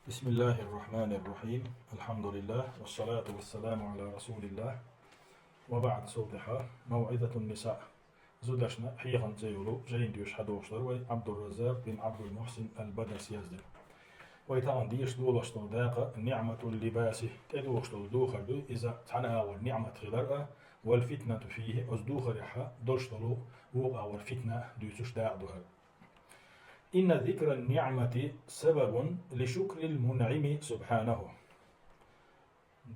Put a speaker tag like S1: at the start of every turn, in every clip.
S1: بسم الله الرحمن الرحيم. الحمد لله والصلاة والسلام على رسول الله. وبعد صوتها موعظة النساء. زودشنا حيغن زيولو جين ديوش حدوشتر وي عبد الرزاق بن عبد المحسن البدرس يزدل. ويتعن ديش دولشتر داقة نعمة اللباس تدوشتر دوخر دو إذا تعنى نعمة خلرأة والفتنة فيه أزدوخر يحا دولشترو وقع والفتنة ديوتش داق دوهر. إن ذكر النعمة سبب لشكر المنعم سبحانه.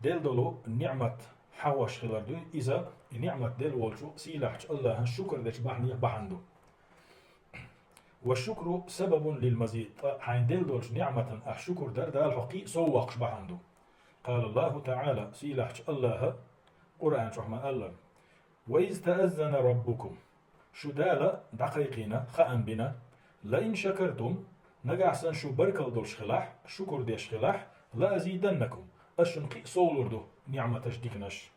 S1: دل دلو نعمة حوش خلاردو إذا نعمة دل والشو سيلاحش الله الشكر ديش بحني بحندو. والشكر سبب للمزيد. حين دل دولش نعمة الشكر در دال حقي سوقش بحندو. قال الله تعالى سيلاحش الله قرآن شحما الله وإذ تأذن ربكم شو دالا دقيقنا خأن بنا لئن شكرتم نجعسن شو بركل دولش خلاح شكر ديش خلاح لا أزيدنكم أشنقي صولردو نعمة تشديكنش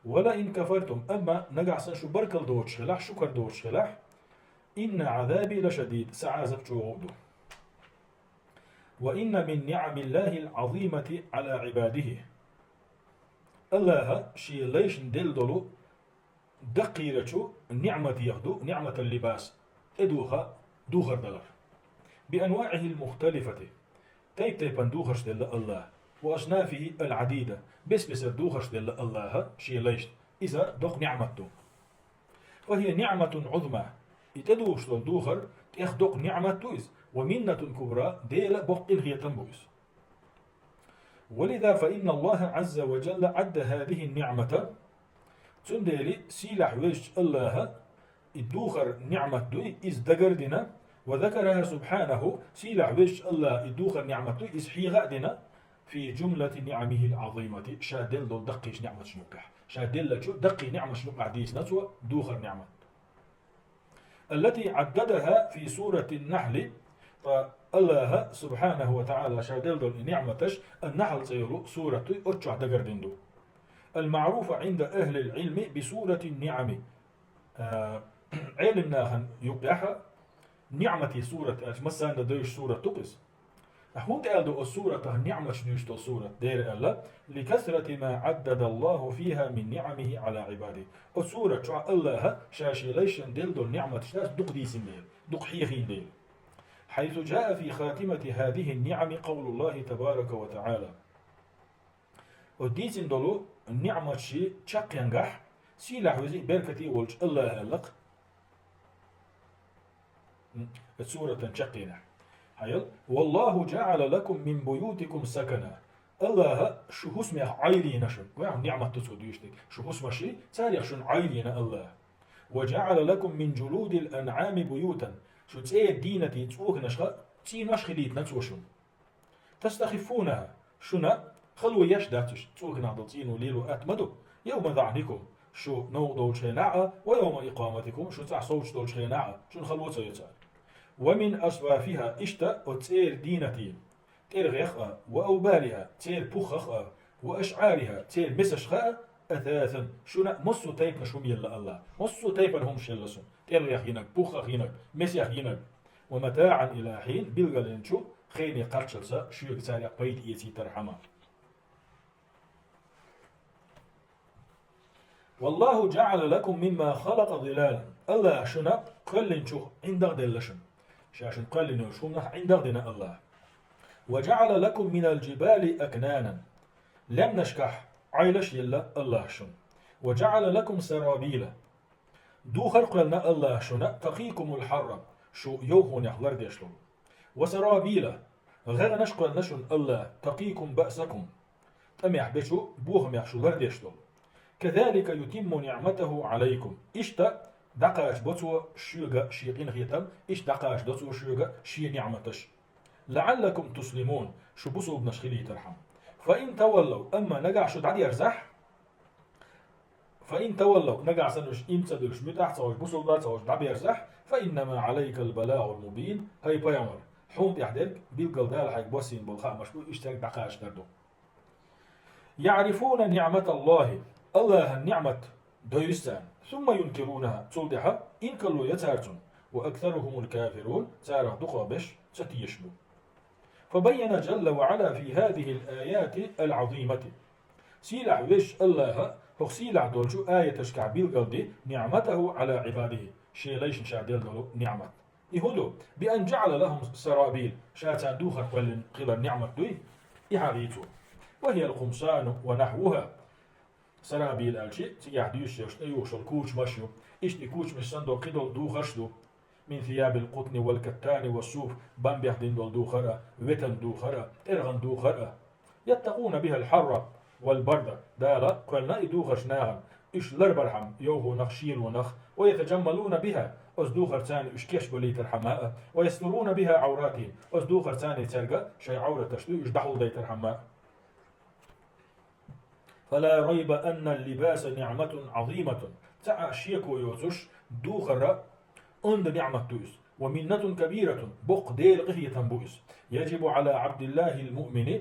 S1: ولئن كفرتم أما نجعسن شو بركل دولش خلاح شكر دولش خلاح إن عذابي لشديد سعازب شوغدو. وإن من نعم الله العظيمة على عباده الله شي ليش ندل دولو دقيرتشو نعمة يهدو نعمة اللباس ادوها دوخر دلر بأنواعه المختلفة تيبان دوخرش دل الله وأصنافه العديدة بس دوخرش دل الله شي ليش إذا دوخ نعمته فهي نعمة عظمى يتدوش دل دوخر تأخدوك نعمته ومنة كبرى ديل بقين هي تنبويس. ولذا فإن الله عز وجل عد هذه النعمة تندلي سيلح وجه الله الدوخر نعمة دوي إز دقردنا وذكرها سبحانه سيلح وجه الله الدوخر نعمة دوي إز حيغادنا في جملة نعمه العظيمة شادل دول دقيش نعمة شنوكح شادل شو دقي نعمة شنوكح ديس نسوى دوخر نعمة التي عددها في سورة النحل. فالله سبحانه وتعالى شادل دول نعمتش النحل سيرو سورة أرجع دقردندو المعروفة عند أهل العلم بسورة النعم. علمناها يقيحها نعمة سورة مثلا دوش سورة تقص هون قالوا السورة النعمة شنوشتو سورة دير الله لكثرة ما عدد الله فيها من نعمه على عباده. السورة شو الله شاشي ليش ديل دول نعمة شاش دق ديسين ديل دق حيخين ديل حيث جاء في خاتمة هذه النعم قول الله تبارك وتعالى وديسين دولو النعمة شي تشق ينجح سيلاح وزي بركتي ولج الله هلق السورة تنشقينا حيل والله جعل لكم من بيوتكم سكنا الله شو اسمه عيلين شن ويعني نعمة تسود يشتك شو اسمه شيء تاريخ شن عيلين الله وجعل لكم من جلود الأنعام بيوتا شو تسير دينتي تسوك نشخ تسي نشخليت نتسوشن تستخفونها شنا خلوا يشداتش تسوك نعضتين وليلو أتمدو يوم ذعنكم شو نو دول شيناعة ويوم إقامتكم شو تسع صوت دول شيناعة شو نخلوة سيتسال. ومن أصوافها إشتا وتسير دينتين تير غيخة وأوبارها تير بوخخة وأشعارها تير مسشخة أثاثا شو مصو تيب نشوم يلا الله مصو تيب هم شلسون تير غيخ ينك بوخخ ينك مسيخ ينك ومتاعا إلى حين بلغلنشو خيني قرشلسا شو يكساري قيد إيتي ترحمه. والله جعل لكم مما خلق ظلالا الله شنا قلن شو عندك دلشن شاشن قلن شو عندك دنا الله وجعل لكم من الجبال أكنانا لم نشكح عيلش يلا الله شن وجعل لكم سرابيل دو خلق لنا الله شنا تقيكم الحر شو يوهون يحضر ديشلون وسرابيل غير نشقل نشن الله تقيكم بأسكم أميح بشو بوهم يحشو ديشلون كذلك يتم نعمته عليكم إشتا دقاش بطو شيغا شيقين غيتم إش دقاش بطو شيغا شي نعمتش لعلكم تسلمون شو بصو بنشخلي ترحم. فإن تولوا أما نقع شو دعدي أرزح فإن تولوا نقع سنوش إمسا دلش متاح سوش بصو بدا سوش دعبي أرزح فإنما عليك البلاغ المبين هاي بيامر حوم يحدك بيلقل دال حيك بوسين بالخاء مشبو إشتاك دقاش دردو. يعرفون نعمة الله النعمة دويستان ثم ينكرونها تصلدها إن كلوا يتارتون وأكثرهم الكافرون سارة دقابش ستيشلو. فبين جل وعلا في هذه الآيات العظيمة سيلع ويش الله هو سيلع دولشو آية تشكع بالقلدي نعمته على عباده شيء ليش نشادل دولو نعمة يهودو بأن جعل لهم سرابيل شاتان دوخر قل النعمة دوي إحاليتو وهي القمصان ونحوها سرابيل الشيء تيحديش يوش الكوش مشيو إشتي كوش مش صندوق قدل دوخرشدو من ثياب القطن والكتان والصوف بامبيح دين دول دوخرة وتن دوخرة إرغن دوخرة يتقون بها الحر والبرد دالا قلنا إدوخش ناغن إش لربرحم يوهو نخشيل ونخ ويتجملون بها أصدوخر تاني إش كيش بلي ترحماء ويسترون بها عوراتهم أصدوخر تاني تلقى شي عورة تشتو إش دحول دي ترحماء فلا ريب أن اللباس نعمة عظيمة تعاشيكو يوزش دوخر عند نعمة تويس ومنة كبيرة بق ديل قهية بويس يجب على عبد الله المؤمن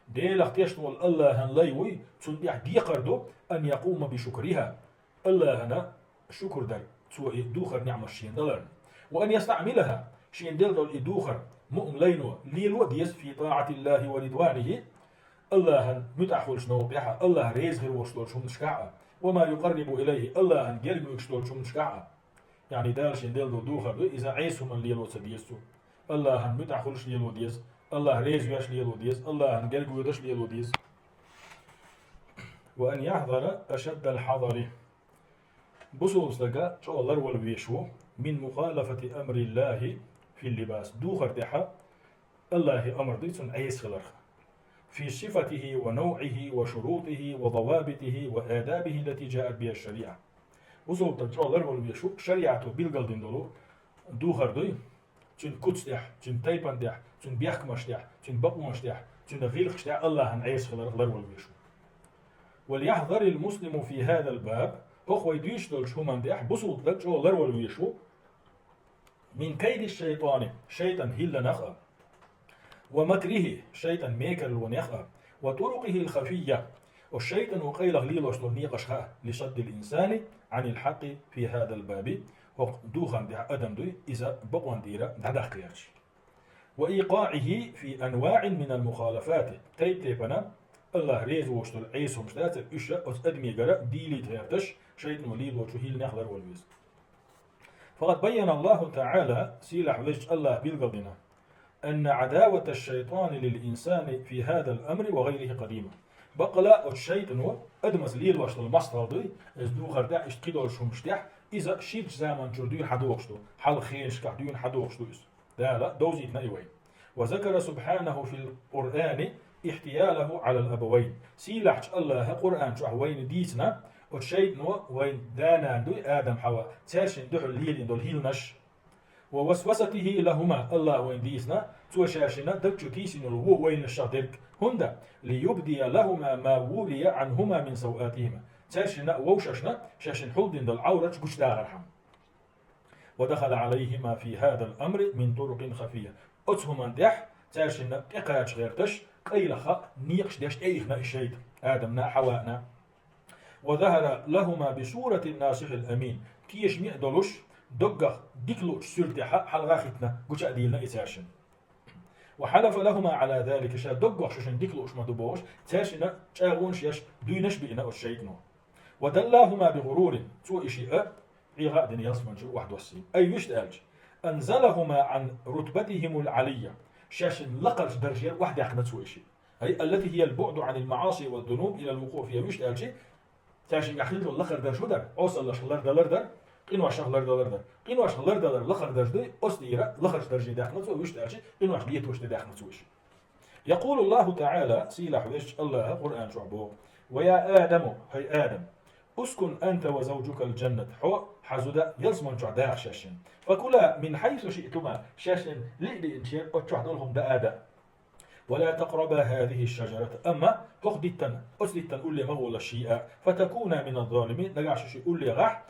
S1: ديل اختيشتول الله هنلايوي تنديح ديقردو أن يقوم بشكرها الله هنا شكر در سوى دوخر نعمة الشين دلر وأن يستعملها شين دل دول إدوخر مؤمن لينو ليلو ديس في طاعة الله ورضوانه الله متأخل شنو بيها الله ريزغر وشتول شو مشكعة وما يقرب إليه الله قلب وشتول شو مشكعة يعني دالشين دل دول دوخر دو إذا عيسو من ليلو سديسو الله متأخلش ليلو ديس الله ريز ويش ليلو ديس الله قلب ويدش ليلو ديس وأن يحذر أشد الحذر بصوص لقى شو الله والبيشو من مخالفة أمر الله في اللباس دوخر دحا الله أمر ديسون عيس خلرخ في صفته ونوعه وشروطه وضوابطه وآدابه التي جاءت بها الشريعة وصول تجعل الله بيشو شريعته بالقلدين دولو دوخر دوي تون كوتس ديح تون تايبان ديح تون بيحكمش ديح تون بقومش ديح تون غيلخش ديح الله هنعيس خلال الله بيشو وليحذر المسلم في هذا الباب هو يديش دول شو من ديح بصول تجعل الله بيشو من كيد الشيطان شيطان هلا نخا ومكره شيطان ميكر ونخا وطرقه الخفية والشيطان وقيل غليل وشتول نيقشها لصد الإنسان عن الحق في هذا الباب دوخان دي أدم دوي إذا بقوان ديرا دعدخ قيرش وإيقاعه في أنواع من المخالفات تيبنا الله ريز وشتول عيسو مشتات الإشاء أدمي قرأ ديلي تهرتش شيطان وليل وشهيل نخضر والويز فقد بين الله تعالى سيلح وجه الله بالقضنا أن عداوة الشيطان للإنسان في هذا الأمر وغيره قديمة بقلا الشيطان أدمز ليل وشتول المصدر دي ازدوخر دا اشتقيدول شمشتح إذا شيرش زمان جردون حدوغشتو حال خينش كحدون حدوغشتو دا لا دوزيت نايوين وذكر سبحانه في القرآن احتياله على الأبوين سيلحش الله قرآن شو وين ديسنا والشيطان وين دانا دوي آدم حواء تاشن دحو الليل دول هيلنش ووسوسته لهما الله وين ديسنا توشاشنا دكتو كيسن الهو وين الشادرك هندا ليبدي لهما ما ولي عنهما من سوآتهما تاشنا ووششنا شاشن حلدين دل عورة قش داغرحم ودخل عليهما في هذا الأمر من طرق خفية أتهما دح تاشنا إقاش غيرتش قيلخا نيقش داش إيخنا الشيط آدمنا حواءنا وظهر لهما بصورة الناصح الأمين كيش مئدلوش دقق ديكلوش سلتحا حلغاختنا قش أديلنا إتاشن وحلف لهما على ذلك شا دقق ششن ديكلوش مدبوش تاشنا تشاغونش يش دوينش بإنا الشيطنو ودلاهما بغرور سوء شيء عيغاء دين يصمن شو واحد وسيم أي يشتالج أنزلهما عن رتبتهم العلية شاشن لقرش درجة واحدة أخنا سوء شيء هي التي هي البعد عن المعاصي والذنوب إلى الوقوع فيها يشتالج تاشن يحلل اللقر در شو در أوصل لشلر دلر در قنواش شهلر دلر در قنواش شهلر دلر لقر درجة أصديرة لقرش درجة داخل سوء يشتالج قنواش ليت وش داخل سوء شيء يقول الله تعالى سيلح ويش الله قرآن شعبه ويا آدم هي آدم اسكن أنت وزوجك الجنة حو حزدا يزمن جعداء شاشن فكلا من حيث شئتما شاشن لئلي انشير أتشعدلهم دآدا ولا تقربا هذه الشجرة أما تخدتن أسدتن أولي مغول الشيء فتكون من الظالمين نقعش شيء أولي غح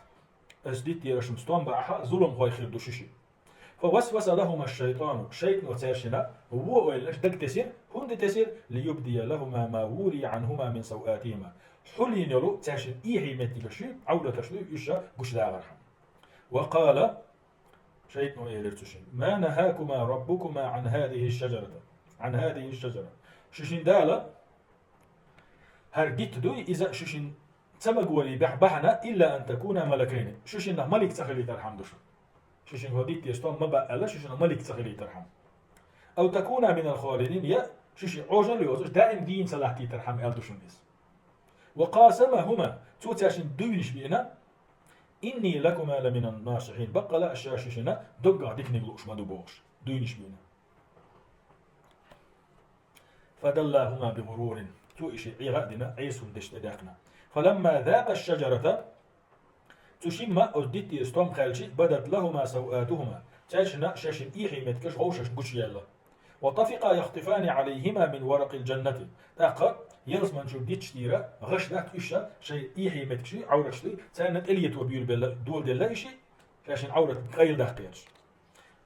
S1: أسدت يرشمستون بأحا ظلم هو يخير دوشيشي فوسوس لهما الشيطان شيطان وتاشنا هو ويلش دق تسير هند تسير ليبدي لهما ما وري عنهما من سوآتهما حلين يلو تاشن إيهي متي عودة تشلو يشا قش داغرحم وقال شيطان إيهلرتشن ما نهاكما ربكما عن هذه الشجرة عن هذه الشجرة ششين دالة هرجت دوي إذا ششين تمقولي بحنا إلا أن تكون ملكين ششين ملك تخلي ترحم دوش ششين هديت يستوم ما بقى ششين ملك تخلي ترحم أو تكون من الخالدين يا ششين عوجن ليوزش دائم دين صلاحتي ترحم ألدوشن إس وقاسمهما توتاشن دويش بينا إني لكما لمن الناصحين بقى لا الشاششنا دقا ديك نقلوش ما دوبوش دويش بينا فدلاهما بغرور تو إشي عيغادنا عيسون دشتداقنا فلما ذاق الشجرة تشم أدت يستوم خالشي بدت لهما سوآتهما تاشنا شاشن إيحي متكش غوشش قش يلا وطفقا يخطفان عليهما من ورق الجنة تاقا يلس من شو ديت شتيرا غش داك إشا شيء إيحي متكشي عورة شتي تانت إليت وبيول بلا دول دلا إشي شاشن عورة غير داقيرش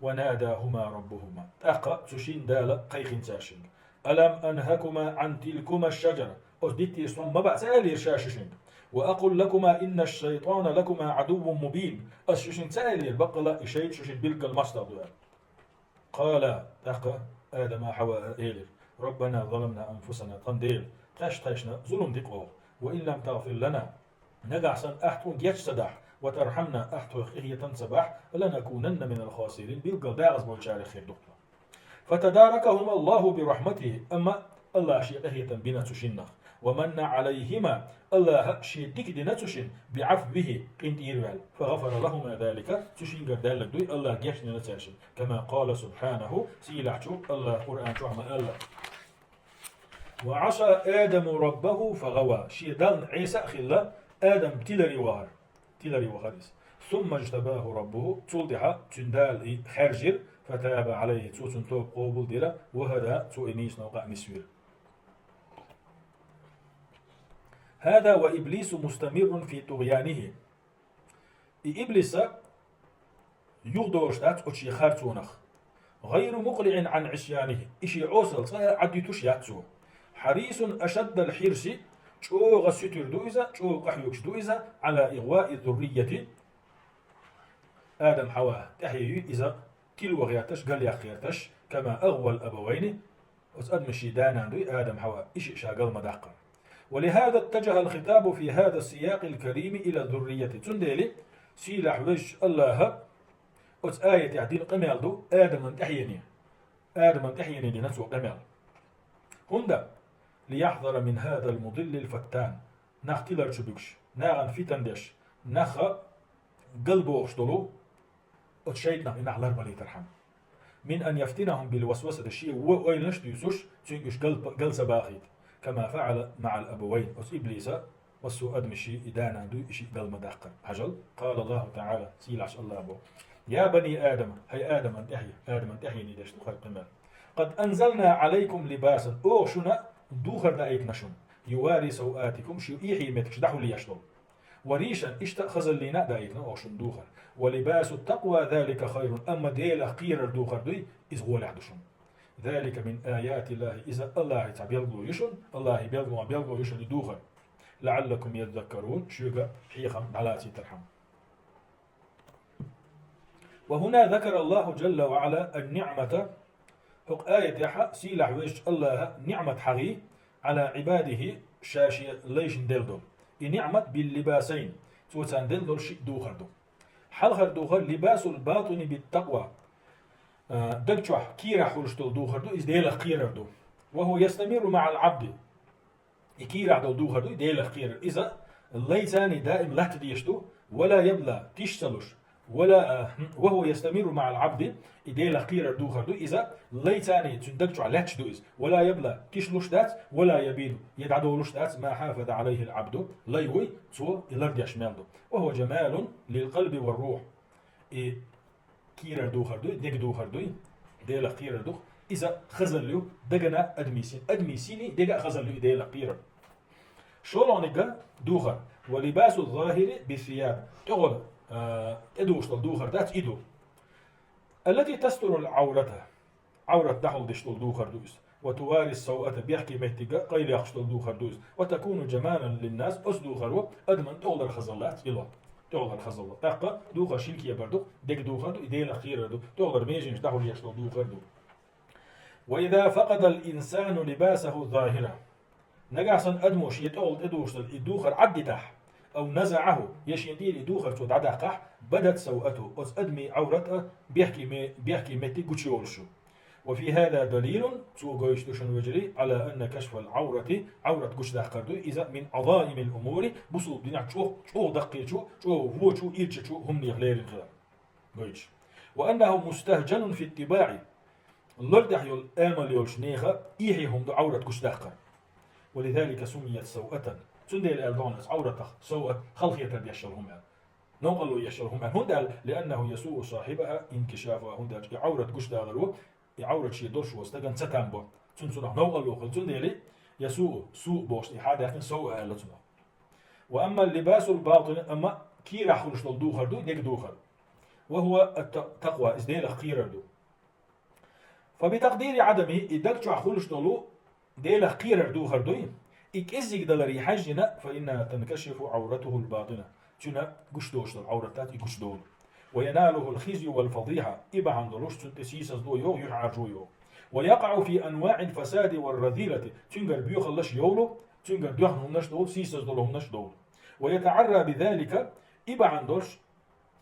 S1: وناداهما ربهما تاقا تشين دالا قيخين تاشن ألم أنهكما عن تلكما الشجرة أصدت يسوم ما بأس ألير شاششين وأقول لكما إن الشيطان لكما عدو مبين أششين تألير بقلا إشيت ششين بلك المصدر قال تقى آدم حواء إيلر ربنا ظلمنا أنفسنا تنديل تشنا ظلم دقوه وإن لم تغفر لنا نقعسن أحتون يجسدح وترحمنا أحتو إخيه تنسبح لنكونن من الخاسرين بلقل داغز بولشار خير دكتور فتداركهما الله برحمته أما الله شيء إخيه بنا تشنخ ومن عليهما الله شيء ديك دينا تشن بعفوه قنت إيروال فغفر لهما ذلك تشين قردالك دوي الله جيشنا نتاشن كما قال سبحانه سيلحشو الله قرآن شعما الله وعصى آدم ربه فغوى شيء دالن عيسى خلا آدم تلري وغريس ثم اجتباه ربه تلدح تندال خرجر فتاب عليه تسوسن توب قوبل ديرا وهذا تو إنيس نوقع نسوير هذا وإبليس مستمر في طغيانه إبليس يغدوشتات أتشي خارتونخ غير مقلع عن عصيانه إشي عوصل صايا عدي تشياتسو حريص أشد الحرص شو غسيتر دويزا شو قحيوكش دويزا على إغواء الذرية آدم حواء تحيي إذا تلو غياتش قال يخياتش كما أغوى الأبوين وسأد مشي دانا دوي آدم حواء إشي شاقل مدقر ولهذا اتجه الخطاب في هذا السياق الكريم إلى الذرية تندلي سيلح وجه الله أتس آية يعدين قمال دو آدم أن تحييني لنسو قمال هندا ليحذر من هذا المضل الفتان نختلر شبكش ناغن فتندش نخ قلبه أشتلو أتشيدنا إن أعلر بلي ترحم من أن يفتنهم بالوسوسة الشيء وإلنش ديسوش تنقش قل سباخيت كما فعل مع الأبوين أس إبليس وسو أدمشي إدانا دو إشي قل مدقر حجل قال الله تعالى سيلعش الله أبو يا بني آدم هي آدم أن تحيي ندشت خلق مال قد أنزلنا عليكم لباسا أوشنا دوخر دايك نشون يواري سوآتكم شو إيحي متكش دحو لي يشتل وريشا اشتأخذ لنا دايك أوشن دوخر ولباس التقوى ذلك خير أما ديل قير دوخر دوي إذ هو لعدشون ذلك من آيات الله إذا الله يتبيلغو يشون الله بيلغو يشون دوخر لعلكم يتذكرون شوغا حيخا علاتي ترحم وهنا ذكر الله جل وعلا النعمة حق آية يحا سيلح ويش الله نعمة حغي على عباده شاشي ليش دلدو نعمة باللباسين سوتان دلدو شيء دوخر دو حلخر دوخر لباس الباطن بالتقوى دقشوح كيرا حرشتل دوخر دو إز ديلخ قيرر دو وهو يستمر مع العبد كيرا دو دوخر دو ديلخ قيرر إذا الليتاني دائم لا تديشتو ولا يبلى تشتلوش ولا وهو يستمر مع العبد إديلخ قيرر دوخر دو إذا ليتاني تندقشو لاتش دو إز ولا يبلى تشلوش دات ولا يبين يدعدولوش دات ما حافظ عليه العبد ليوي تو الارض يشمال دو وهو جمال للقلب والروح كيرر دوخر دو ديك دوخر دو ديلخ قيرر دو إذا خزل له دقنا أدميسيني دقا خزل له ديلخ قيرر شولونيكا دوخر ولباس الظاهر بالثياب تقول ادوش دوخر دات إدو التي تستر العورة عورة دحل دشتل دوخر دوس وتواري السوءة بيحكي مهتقا قيل يخشتل دوخر دوس وتكون جمالا للناس أس دوخر أدمن تغلر خزلات إلا تغلر خزلات تاقا دوخر شلكية بردو ديك دوخر دو إديل أخير دو تغلر ميجنش دحل يخشتل دوخر دو وإذا فقد الإنسان لباسه الظاهرة نجعسن أدموش يتقول إدوش الإدوخر عدتح أو نزعه يشيندير إدوخر تود عدقح بدت سوءته أس أدمي عورته بيحكي متي قتشولشو. وفي هذا دليل تو جويشتوشن وجري على أن كشف العورة عورة قش دقردو إذا من عظائم الأمور بصوب دينا شو دقي شو هو شو إيرش شو هم يغلير الخلا جويش. وأنه مستهجن في اتباع اللردح يول آمل يول شنيخة إيهيهم دو عورة قش دقر. ولذلك سميت سوءة سندل الألدونس عورة سوءة خلقية يشرهم نقلوا يشرهم هندل لأنه يسوء صاحبها انكشافها هندل عورة قش دقرو عورة شيء دوش واستجن ستامبو تنسونه نقلوا خلصون ديلي يسوء سوء بوش إحادة لكن سوء لتنا. وأما اللباس الباطن أما كي راح خلص دوخر دو نيك دوخر وهو التقوى إزديل خير دو. فبتقدير عدمه إدك شو خلص دلو ديل خير دوخر دو إك إزيك دلري حجنا فإنها تنكشف عورته الباطنة تنا قش دوش العورتات يقش دول ويناله الخزي والفضيحة إبا عن دلوش تنتسيس دو يو يعرجو يو ويقع في أنواع الفساد والرذيلة تنقر بيخلش يولو تنقر ديوخن نش دول سيسس دولهم نش دول ويتعرى بذلك إبا عن دلوش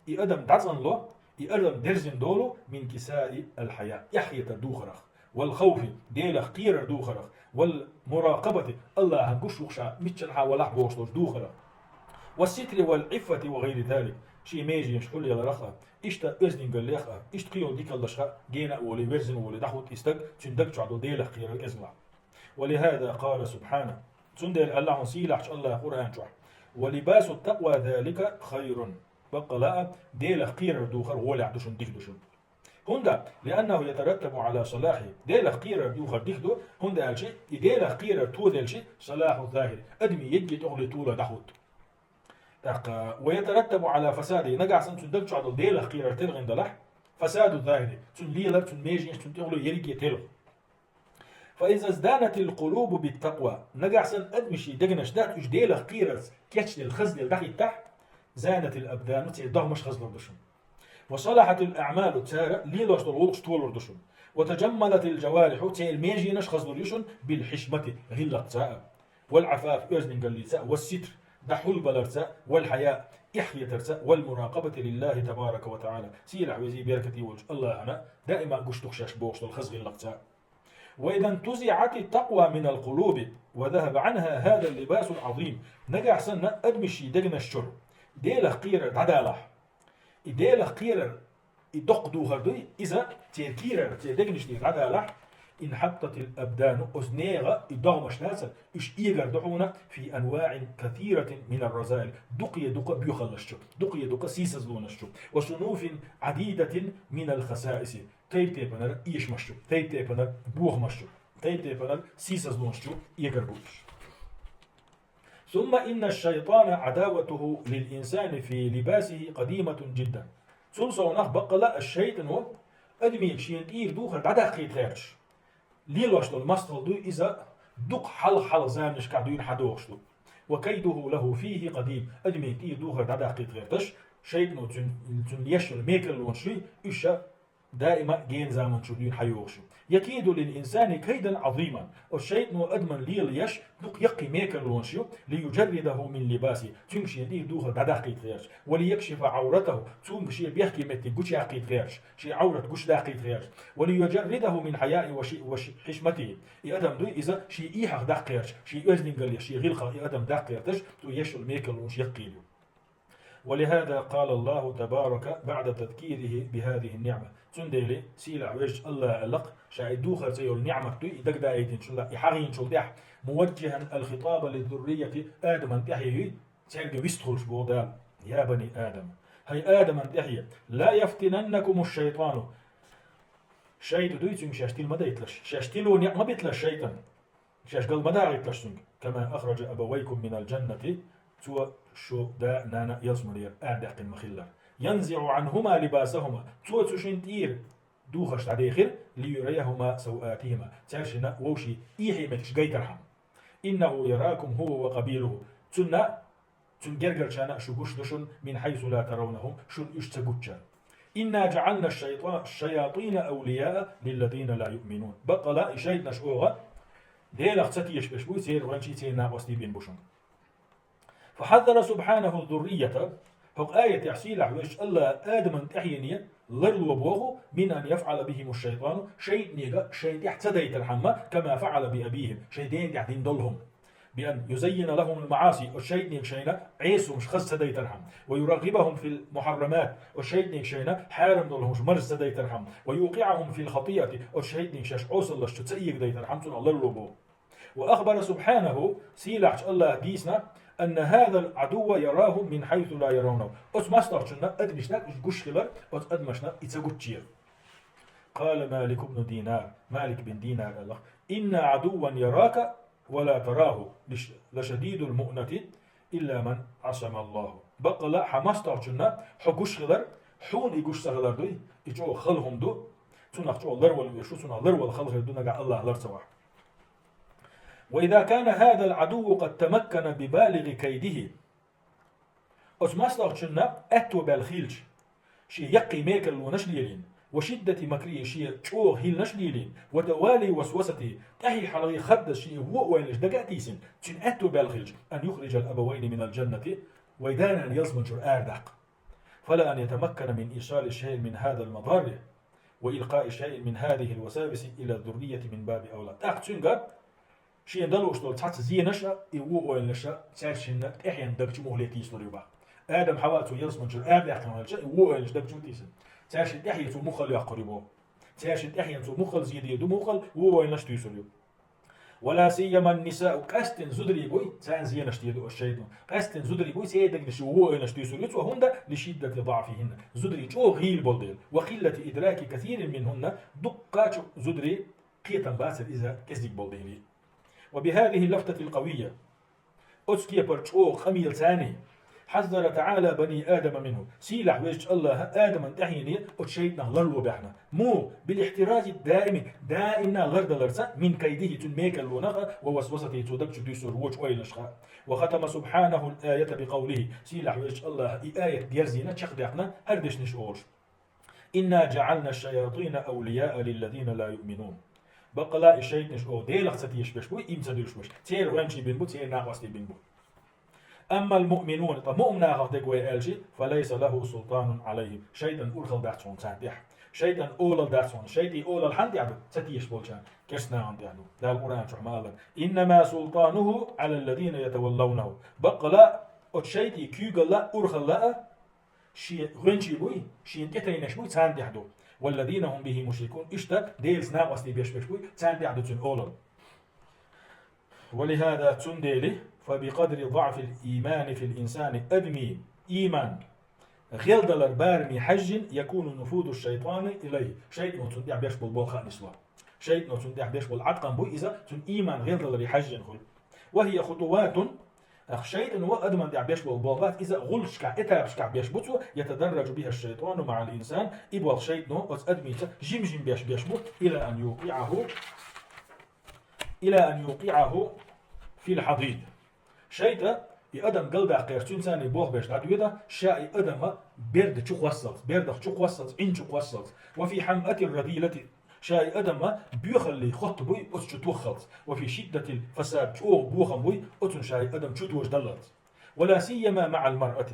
S1: إدم دعزن له إدم درزن دولو من كساء الحياة يحية دوخرخ والخوف ديلخ قير دوخرخ والمراقبة الله هنقش وخشا متشنحا ولح بوشلوش دوخرخ والستر والعفة وغير ذلك شي ميجي يشحل يلا رخا إشتا إزنين قال ليخا إشت قيون ديك اللشخا جينا ولي ورزن ولي دحوت إستق تندق شعدو ديلخ قير الإزمع. ولهذا قال سبحانه تندل الله سيلح الله قرآن شح ولباس التقوى ذلك خير بقى ديلخ قير دوخر ولا عدوشن ديك دوشن هندا لأنه يترتب على صلاحه ديلخ قير دوخر ديك دو هندا الشيء ديلخ قير تو ديل شيء صلاح الظاهر أدمي يجي تغلي طولة دحوت ويترتب على فساده نجع سن تندق على ديلخ قير تلغن دلح فساد الظاهر تن ليلر تن ميجي تن تغلو يريجي تلغ. فإذا ازدانت القلوب بالتقوى نجع سن أدمشي دجنش دات إيش ديلخ قير كيتش الخزل الدحي تحت زانت الأبدان تيضه مش خزل دشم وصلحت الأعمال تسارع ليلوش الغلقش طول دشم وتجملت الجوارح تي الميجي نش خزل يشن بالحشمة غلق تساء والعفاف أزن قليساء والستر دحول بلرساء والحياء إحيى ترساء والمراقبة لله تبارك وتعالى سيلع وزي بيركتي وجه الله أنا دائما قش تخشاش بوش الخزل اللقتاء. وإذا انتزعت التقوى من القلوب وذهب عنها هذا اللباس العظيم نجع سنة أدمشي دقنا الشر ديلخ قيرر عدالح ديلخ قيرر يدق دوغر دوي إذا تيركيرر تيدقنش دير عدالح انحطت الأبدان أزنيغة إدغمش ناسا إش إيغر دعونا في أنواع كثيرة من الرذائل دقي دق بيخلشتو دقي دق سيسز لونشتو وصنوف عديدة من الخسائس تيتي بنر إيش مشتو تيتي بنر بوغ مشتو تيتي بنر سيسز لونشتو إيغر بوش. ثم إن الشيطان عداوته للإنسان في لباسه قديمة جدا سلسو نخ بقلا الشيطان هو أدمي شين إير دوخر عدا خيط غيرش ليلوش المصل دو إذا دق حل زامش كعدون حدوشتو وكيده له فيه قديم أدمي إير دوخر عدا خيط غيرش شيطان تن يشل ميكل ونشي إشا دائما جين زامن شدين حيوشو يكيد للإنسان كيدا عظيما والشيطان أدمن ليل يش دق يقي ميكل ونشيو ليجرده من لباسه تنشي دي دوخر داقيت غيرش وليكشف عورته تنشي بيحكي متي قش يقيت غيرش شي عورة قش داقيت غيرش وليجرده من حياء وحشمته يأدم دو إذا شي إيحق داق غيرش شي أزنين قال شي غلقة يأدم داق غيرتش تو يشل ميكل ونش يقيلو. ولهذا قال الله تبارك بعد تذكيره بهذه النعمة تندلي سيلع وجه الله علق شاهد دوخر سيول نعمة تو يدق دايتين شو الله يحاغين شو دح موجها الخطاب للذرية آدم أن تحيي تلقى ويستخلش بودال يا بني آدم هي آدم أن تحيي لا يفتننكم الشيطان شيط دويتون شاشتيل مدى يتلش شاشتيلو نعمة بيتلش شيطان شاش قل مدى يتلش كما أخرج أبويكم من الجنة تو شو دا نانا يصمرير أعدق المخلة ينزع عنهما لباسهما تو تشنتير دوخش تعديخر ليريهما سوآتهما تاشنا ووشي إيحي متش جيترحم إنه يراكم هو وقبيله تنا تنجرجر شانا شو دشن من حيث لا ترونهم شن اشتقوتشا إنا جعلنا الشياطين أولياء للذين لا يؤمنون بقلا إشيد نشوغا ديلا ختي يشبشبو سير وانشي سير ناقصتي بين بوشن فحذر سبحانه الذرية هق آية يحسيل عوش الله آدم تحيني لرلو وبوغو من أن يفعل بهم الشيطان شيء نيغا شيء يحتدي ترحمة كما فعل بأبيهم شيئين يحدين دولهم بأن يزين لهم المعاصي والشيء نيك شينا عيسو مش خص سدي ترحم ويرغبهم في المحرمات والشيء نيك شينا حارم دولهم مش مرس سدي ترحم ويوقعهم في الخطيئة والشيء نيك شاش عوصل لش تسيق دي ترحم سن الله لرلو وأخبر سبحانه سيلعش الله جيسنا أن هذا العدو يراهم من حيث لا يرونه أس مسترشنا أدمشنا جوشلر أس أدمشنا إتسجوتشير قال مالك بن دينار مالك بن دينار الله إن عدوا يراك ولا تراه لشديد المؤنة إلا من عصم الله بقى لا حمسترشنا حجوشلر حون يجوش سغلر دوي يجو خلهم دو تنخجو الله ولا يشو تنخ الله ولا خلهم دو نجا الله الله سواح وإذا كان هذا العدو قد تمكن ببالغ كيده أسمستغشنا أتو بالخيلش شي يقي ميكل ونشليلين وشدة مكريه شي تشوغ هيل نشليلين وتوالي وسوسته تحي حلقي خد شي هو وينش دقاتيسن تن أتو بالخيلش أن يخرج الأبوين من الجنة ويدانا أن يزمجر آردق فلا أن يتمكن من إيصال الشيء من هذا المضار وإلقاء شيء من هذه الوساوس إلى الذرية من باب أولى تأخذ شيء دلوش دول تحت زي نشأ يوو أول نشأ تاشين إحيان دبج مهلتي سلوبا آدم حواتو يرسم جر آدم يحكم هالشيء يوو أول نشأ دبج متيسن تاشين إحيان تو مخل يقربه تاشين إحيان تو مخل زيد يدو مخل وو أول نشأ يسلو ولا سيما النساء كاستن زدري بوي تان زي نشأ يدو الشيطان كاستن زدري بوي سيدك نشأ وو أول نشأ يسلو وهن لشدة ضعفهن زدري جو غيل بولديل وقلة إدراك كثير منهن دقات زدري قيتا باسل إذا كزدك بولديل وبهذه اللفتة القوية أسكي برشو خميل ثاني حذر تعالى بني آدم منه سيلح ويش الله آدم انتحيني أتشيتنا لرلو بحنا مو بالاحتراز الدائم دائما لرد لرسا من كيده تنميك اللونغة ووسوسته تودك تدسر وش ويلشخا وختم سبحانه الآية بقوله سيلح ويش الله آية ديرزينا تشخدعنا هردش نشعور إنا جعلنا الشياطين أولياء للذين لا يؤمنون بقلا الشيء نشأو ديلخ ستيش بشبوي إم سديش بش تير وانشي بنبو تير ناقصتي بنبو أما المؤمنون مؤمنا غدك ويالشي فليس له سلطان عليهم شيئا أرخل دارتون تانديح شيئا أول دارتون شيئا أول الحمد يعدو ستيش بولشان كسنا عند يعدو ده القرآن شحمالا إنما سلطانه على الذين يتولونه بقلا أتشيتي كيوغلا أرخل لا شي غنشي بوي شي انتتين شبوي تانديح دو والذين هم به مشركون اشتا ديلز ناقصتي بيش بشوي تاندي عدتون أولن ولهذا تنديلي فبقدر ضعف الإيمان في الإنسان أدمي إيمان غير دلر بارمي حج يكون نفوذ الشيطان إليه شيء تندع بيش بالبوخاء نسوا شيء تندع بيش بالعتقا بو إذا تن إيمان غير دلر حج وهي خطوات شيء هو أدمن دع بيش بالبوغات إذا غلش كع إتابش كع بيش بوتو يتدرج بها الشيطان مع الإنسان إبوال شيء نو أس أدميته جيم بيش بوت إلى أن يوقعه في الحضيض شيء يقدم قلب قيرتون ثاني بوغ بيش دعوه شاء يقدم برد شو وصلت برد شو وصلت إن شو وصلت وفي حمأة الرذيلة شاي أدم بيخلي خط بوي أتش توخلت وفي شدة الفساد شو بوخم بوي أتن شاي أدم شو توش دلت ولا سيما مع المرأة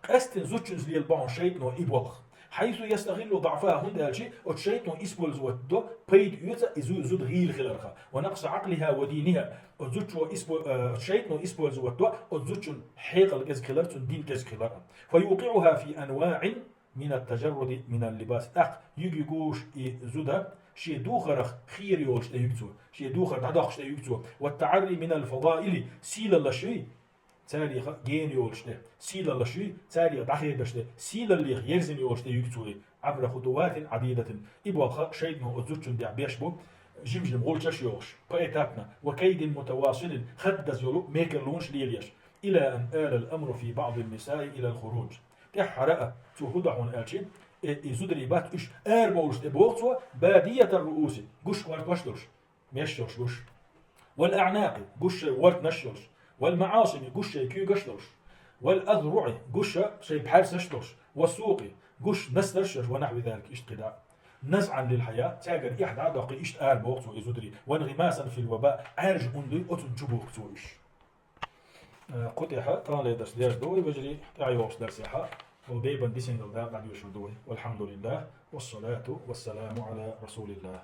S1: قستن زوجنز لي البعض شيطان إبوخ حيث يستغل ضعفها هند الشيء الشيطان إسبول زودو بيد يوتا زود غيل خلرها ونقص عقلها ودينها الزوج إسبول الشيطان إسبول زودو الزوج حيق الجز خلرتون دين جز خلرها فيوقعها في أنواع من التجرد من اللباس يجي جوش زودا شي دوخرخ خير يوش تيجتو شي دوخر دعدخش تيجتو والتعري من الفضائل سيل الله شيء تاريخ جين يوش ده سيل الله شيء تاريخ دحية دشته سيل اللي يرزن يوش تيجتو عبر خطوات عديدة إبوخ شيء ما أزوجن دع بيشبو جمجم غولش يوش بأتابنا وكيد متواصل خد زولو ميكلونش ليليش إلى أن آل الأمر في بعض النساء إلى الخروج تحرق تهدعون آلشين يزدري بات إيش بولش تبوغتوا بادية الرؤوس قش ورد وشدرش ميشترش قش والأعناق قش ورد نشترش والمعاصم قش كيو قشترش والأذرع قش شي بحارس نشترش والسوق قش نسترشر ونحو ذلك اشتقدا نزعا للحياة تاجر إحدى دقي إشت آل بوقت إزودري وانغماسا في الوباء عارج أندي أتن جبوك تويش قطع طال درس درس دوي بجري تعيوش درسها وبيبا ديسن دا قد يشهدون والحمد لله والصلاة والسلام على رسول الله.